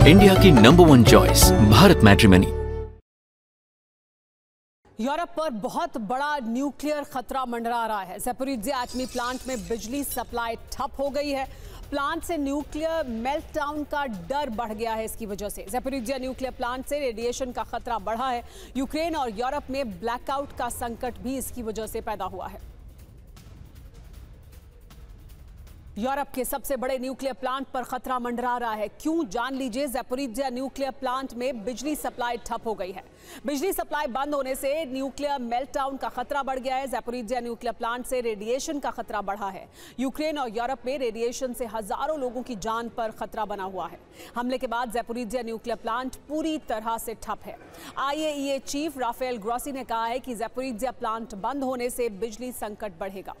India की number 1 choice Bharat matrimony. Europe पर बहुत बड़ा न्यूक्लियर खतरा मंडरा रहा है। ज़ैपोरिज़िया एटमी प्लांट में बिजली सप्लाई ठप हो गई है। प्लांट से न्यूक्लियर मेल्टडाउन का डर बढ़ गया है। इसकी वजह से ज़ैपोरिज़िया न्यूक्लियर प्लांट से रेडिएशन का खतरा बढ़ा है। यूक्रेन और यूरोप में ब्लैकआउट का संकट भी इसकी वजह से पैदा हुआ है। यूरोप के सबसे बड़े न्यूक्लियर प्लांट पर खतरा मंडरा रहा है। क्यों, जान लीजिए। ज़ैपोरिज़िया न्यूक्लियर प्लांट में बिजली सप्लाई ठप हो गई है। बिजली सप्लाई बंद होने से न्यूक्लियर मेल्टडाउन का खतरा बढ़ गया है। ज़ैपोरिज़िया न्यूक्लियर प्लांट से रेडिएशन का खतरा बढ़ा है। यूक्रेन और यूरोप में रेडिएशन से हजारों लोगों की जान पर खतरा बना हुआ है। हमले के बाद ज़ैपोरिज़िया न्यूक्लियर प्लांट पूरी तरह से ठप है। IAEA चीफ राफेल ग्रोसी ने कहा है कि ज़ैपोरिज़िया प्लांट बंद होने से बिजली संकट बढ़ेगा।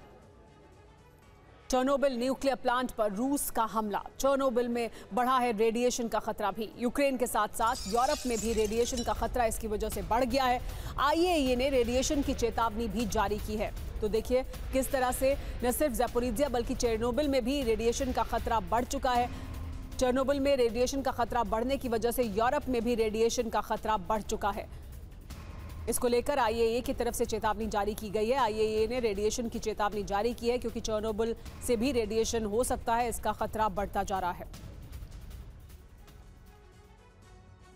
चेर्नोबिल न्यूक्लियर प्लांट पर रूस का हमला। चेर्नोबिल में बढ़ा है रेडिएशन का खतरा भी। यूक्रेन के साथ साथ यूरोप में भी रेडिएशन का खतरा इसकी वजह से बढ़ गया है। IAEA ने रेडिएशन की चेतावनी भी जारी की है। तो देखिए किस तरह से न सिर्फ ज़ैपोरिज़िया बल्कि चेर्नोबिल में भी रेडिएशन का खतरा बढ़ चुका है। चेर्नोबिल में रेडिएशन का खतरा बढ़ने की वजह से यूरोप में भी रेडिएशन का खतरा बढ़ चुका है। इसको लेकर IAEA की तरफ से चेतावनी जारी की गई है। IAEA ने रेडिएशन की चेतावनी जारी की है क्योंकि चेर्नोबिल से भी रेडिएशन हो सकता है। इसका खतरा बढ़ता जा रहा है।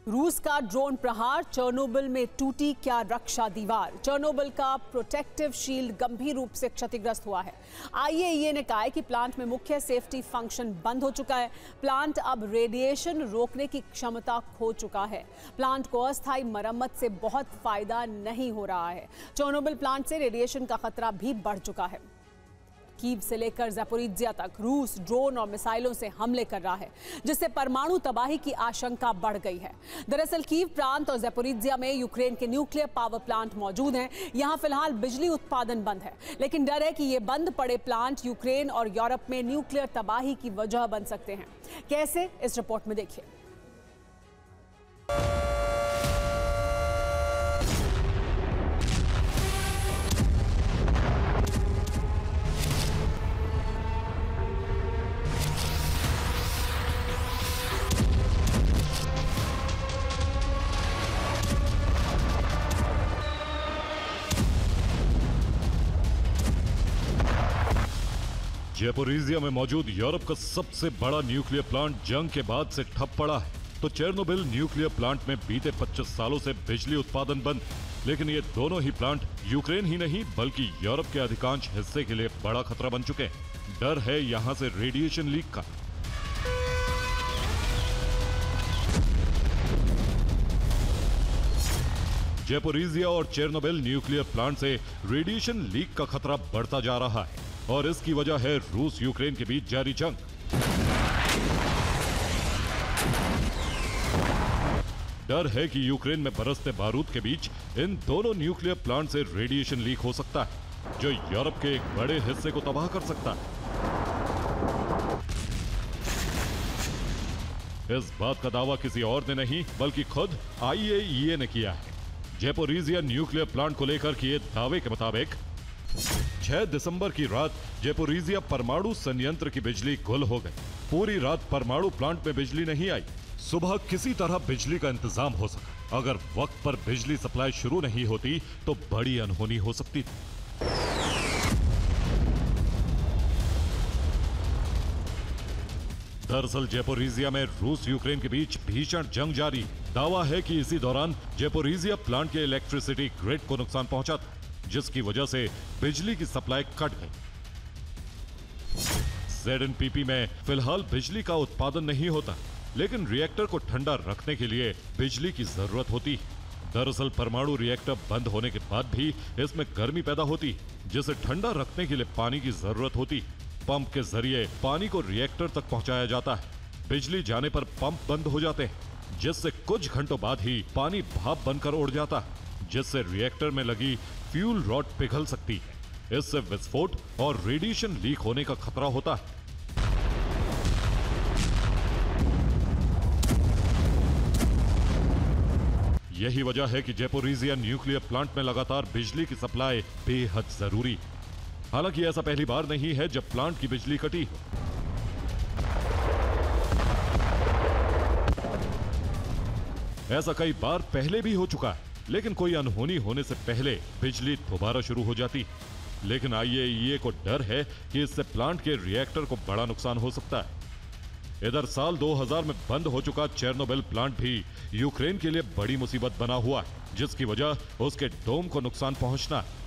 रूस का ड्रोन प्रहार। चेर्नोबिल में टूटी क्या रक्षा दीवार। चेर्नोबिल का प्रोटेक्टिव शील्ड गंभीर रूप से क्षतिग्रस्त हुआ है। IAEA ने कहा है कि प्लांट में मुख्य सेफ्टी फंक्शन बंद हो चुका है। प्लांट अब रेडिएशन रोकने की क्षमता खो चुका है। प्लांट को अस्थायी मरम्मत से बहुत फायदा नहीं हो रहा है। चेर्नोबिल प्लांट से रेडिएशन का खतरा भी बढ़ चुका है। कीव से लेकर ज़ैपोरिज़िया तक रूस ड्रोन और मिसाइलों से हमले कर रहा है, जिससे परमाणु तबाही की आशंका बढ़ गई है। दरअसल कीव प्रांत और ज़ैपोरिज़िया में यूक्रेन के न्यूक्लियर पावर प्लांट मौजूद हैं। यहां फिलहाल बिजली उत्पादन बंद है, लेकिन डर है कि ये बंद पड़े प्लांट यूक्रेन और यूरोप में न्यूक्लियर तबाही की वजह बन सकते हैं। कैसे, इस रिपोर्ट में देखिए। ज़ैपोरिज़िया में मौजूद यूरोप का सबसे बड़ा न्यूक्लियर प्लांट जंग के बाद से ठप पड़ा है। तो चेर्नोबिल न्यूक्लियर प्लांट में बीते 25 सालों से बिजली उत्पादन बंद। लेकिन ये दोनों ही प्लांट यूक्रेन ही नहीं बल्कि यूरोप के अधिकांश हिस्से के लिए बड़ा खतरा बन चुके हैं। डर है यहां से रेडिएशन लीक का। ज़ैपोरिज़िया और चेर्नोबिल न्यूक्लियर प्लांट से रेडिएशन लीक का खतरा बढ़ता जा रहा है और इसकी वजह है रूस यूक्रेन के बीच जारी जंग। डर है कि यूक्रेन में बरसते बारूद के बीच इन दोनों न्यूक्लियर प्लांट से रेडिएशन लीक हो सकता है, जो यूरोप के एक बड़े हिस्से को तबाह कर सकता है। इस बात का दावा किसी और ने नहीं बल्कि खुद IAEA ने किया है। ज़ैपोरिज़िया न्यूक्लियर प्लांट को लेकर किए दावे के मुताबिक 6 दिसंबर की रात ज़ैपोरिज़िया परमाणु संयंत्र की बिजली गुल हो गई। पूरी रात परमाणु प्लांट में बिजली नहीं आई। सुबह किसी तरह बिजली का इंतजाम हो सका। अगर वक्त पर बिजली सप्लाई शुरू नहीं होती तो बड़ी अनहोनी हो सकती थी। दरअसल ज़ैपोरिज़िया में रूस यूक्रेन के बीच भीषण जंग जारी। दावा है कि इसी दौरान ज़ैपोरिज़िया प्लांट के इलेक्ट्रिसिटी ग्रिड को नुकसान पहुंचा था, जिसकी वजह से बिजली की सप्लाई कट गई। ZNPP में फिलहाल बिजली का उत्पादन नहीं होता, लेकिन रिएक्टर को ठंडा रखने के लिए बिजली की जरूरत होती है। दरअसल परमाणु रिएक्टर बंद होने के बाद भी इसमें गर्मी पैदा होती है, जिसे ठंडा रखने के लिए पानी की जरूरत होती है। पंप के जरिए पानी को रिएक्टर तक पहुंचाया जाता है। बिजली जाने पर पंप बंद हो जाते हैं, जिससे कुछ घंटों बाद ही पानी भाप बनकर उड़ जाता है, जिससे रिएक्टर में लगी फ्यूल रॉड पिघल सकती है। इससे विस्फोट और रेडिएशन लीक होने का खतरा होता है। यही वजह है कि ज़ैपोरिज़िया न्यूक्लियर प्लांट में लगातार बिजली की सप्लाई बेहद जरूरी। हालांकि ऐसा पहली बार नहीं है जब प्लांट की बिजली कटी। ऐसा कई बार पहले भी हो चुका है, लेकिन कोई अनहोनी होने से पहले बिजली दोबारा शुरू हो जाती। लेकिन IAEA को डर है कि इससे प्लांट के रिएक्टर को बड़ा नुकसान हो सकता है। इधर साल 2000 में बंद हो चुका चेर्नोबिल प्लांट भी यूक्रेन के लिए बड़ी मुसीबत बना हुआ है, जिसकी वजह उसके डोम को नुकसान पहुंचना है।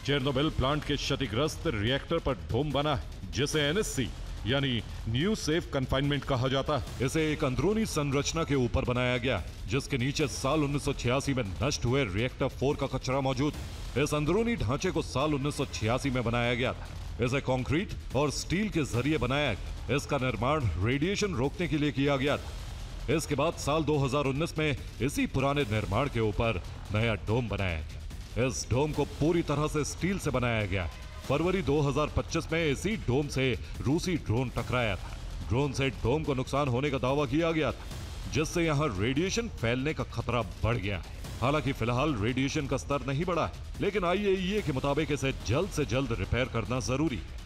चेर्नोबिल प्लांट के क्षतिग्रस्त रिएक्टर पर डोम बना है, जिसे NSC यानी न्यू सेफ कन्फाइनमेंट कहा जाता है। इसे एक अंदरूनी संरचना के ऊपर बनाया गया, जिसके नीचे साल 1986 में नष्ट हुए रिएक्टर 4 का कचरा मौजूद। इस अंदरूनी ढांचे को साल 1986 में बनाया गया था। इसे कंक्रीट और स्टील के जरिए बनाया गया। इसका निर्माण रेडिएशन रोकने के लिए किया गया था। इसके बाद साल 2019 में इसी पुराने निर्माण के ऊपर नया डोम बनाया गया। इस डोम को पूरी तरह से स्टील से बनाया गया। फरवरी 2025 में इसी डोम से रूसी ड्रोन टकराया था। ड्रोन से डोम को नुकसान होने का दावा किया गया था, जिससे यहां रेडिएशन फैलने का खतरा बढ़ गया है। हालांकि फिलहाल रेडिएशन का स्तर नहीं बढ़ा है, लेकिन IAEA के मुताबिक इसे जल्द से जल्द रिपेयर करना जरूरी है।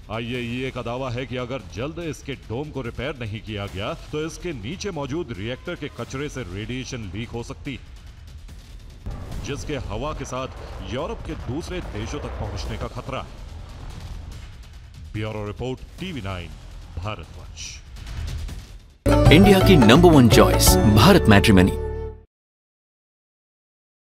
IAEA का दावा है कि अगर जल्द इसके डोम को रिपेयर नहीं किया गया तो इसके नीचे मौजूद रिएक्टर के कचरे से रेडिएशन लीक हो सकती है, जिसके हवा के साथ यूरोप के दूसरे देशों तक पहुंचने का खतरा है। Bureau report TV9 Bharatvarsh. India की नंबर 1 चॉइस भारत मैट्रिमनी।